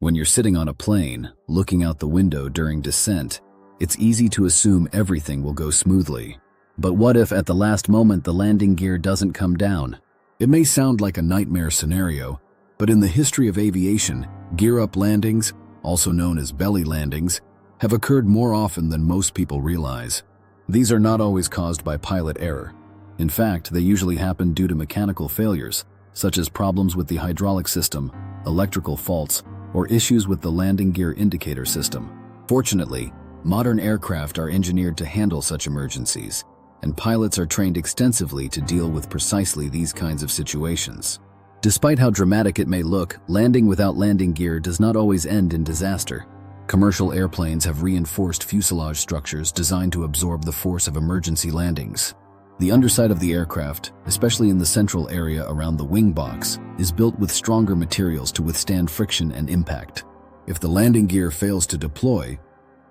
When you're sitting on a plane, looking out the window during descent, it's easy to assume everything will go smoothly. But what if at the last moment the landing gear doesn't come down? It may sound like a nightmare scenario, but in the history of aviation, gear-up landings, also known as belly landings, have occurred more often than most people realize. These are not always caused by pilot error. In fact, they usually happen due to mechanical failures, such as problems with the hydraulic system, electrical faults, or issues with the landing gear indicator system. Fortunately, modern aircraft are engineered to handle such emergencies, and pilots are trained extensively to deal with precisely these kinds of situations. Despite how dramatic it may look, landing without landing gear does not always end in disaster. Commercial airplanes have reinforced fuselage structures designed to absorb the force of emergency landings. The underside of the aircraft, especially in the central area around the wing box, is built with stronger materials to withstand friction and impact. If the landing gear fails to deploy,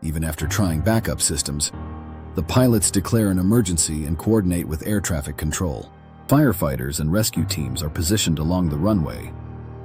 even after trying backup systems, the pilots declare an emergency and coordinate with air traffic control. Firefighters and rescue teams are positioned along the runway,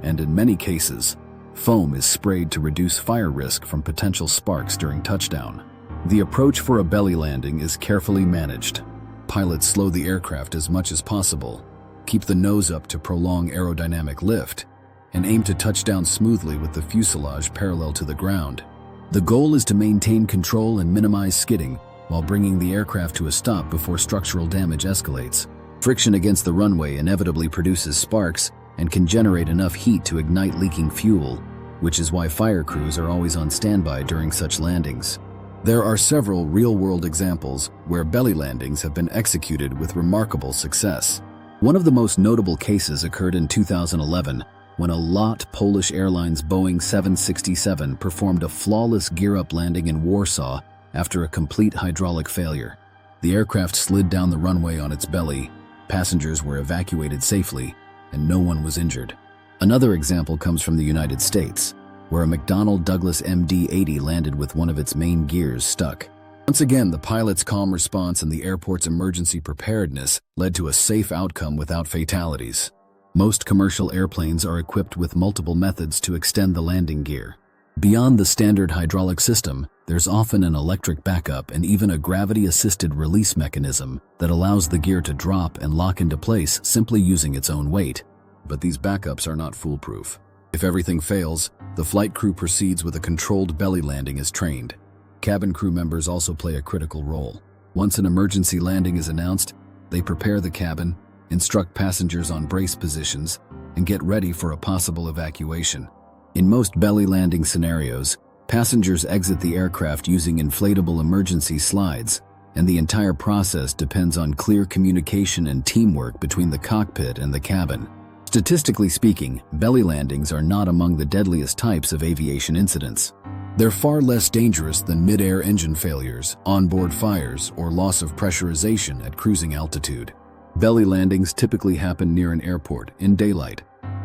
and in many cases, foam is sprayed to reduce fire risk from potential sparks during touchdown. The approach for a belly landing is carefully managed. Pilots slow the aircraft as much as possible, keep the nose up to prolong aerodynamic lift, and aim to touch down smoothly with the fuselage parallel to the ground. The goal is to maintain control and minimize skidding while bringing the aircraft to a stop before structural damage escalates. Friction against the runway inevitably produces sparks and can generate enough heat to ignite leaking fuel, which is why fire crews are always on standby during such landings. There are several real-world examples where belly landings have been executed with remarkable success. One of the most notable cases occurred in 2011 when a LOT Polish Airlines Boeing 767 performed a flawless gear-up landing in Warsaw after a complete hydraulic failure. The aircraft slid down the runway on its belly, passengers were evacuated safely, and no one was injured. Another example comes from the United States, where a McDonnell Douglas MD-80 landed with one of its main gears stuck. Once again, the pilot's calm response and the airport's emergency preparedness led to a safe outcome without fatalities. Most commercial airplanes are equipped with multiple methods to extend the landing gear. Beyond the standard hydraulic system, there's often an electric backup and even a gravity-assisted release mechanism that allows the gear to drop and lock into place simply using its own weight. But these backups are not foolproof. If everything fails, the flight crew proceeds with a controlled belly landing as trained. Cabin crew members also play a critical role. Once an emergency landing is announced, they prepare the cabin, instruct passengers on brace positions, and get ready for a possible evacuation. In most belly landing scenarios, passengers exit the aircraft using inflatable emergency slides, and the entire process depends on clear communication and teamwork between the cockpit and the cabin. Statistically speaking, belly landings are not among the deadliest types of aviation incidents. They're far less dangerous than mid-air engine failures, onboard fires, or loss of pressurization at cruising altitude. Belly landings typically happen near an airport, in daylight,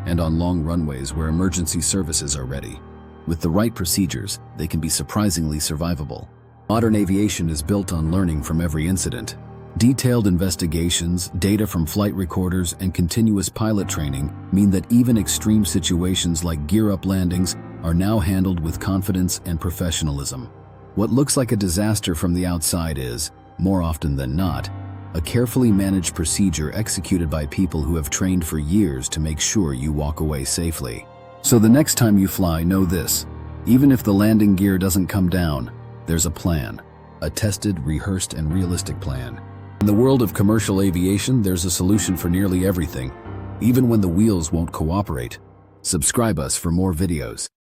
and on long runways where emergency services are ready. With the right procedures, they can be surprisingly survivable. Modern aviation is built on learning from every incident. Detailed investigations, data from flight recorders, and continuous pilot training mean that even extreme situations like gear-up landings are now handled with confidence and professionalism. What looks like a disaster from the outside is, more often than not, a carefully managed procedure executed by people who have trained for years to make sure you walk away safely. So the next time you fly, know this: even if the landing gear doesn't come down, there's a plan. A tested, rehearsed, and realistic plan. In the world of commercial aviation, there's a solution for nearly everything, even when the wheels won't cooperate. Subscribe us for more videos.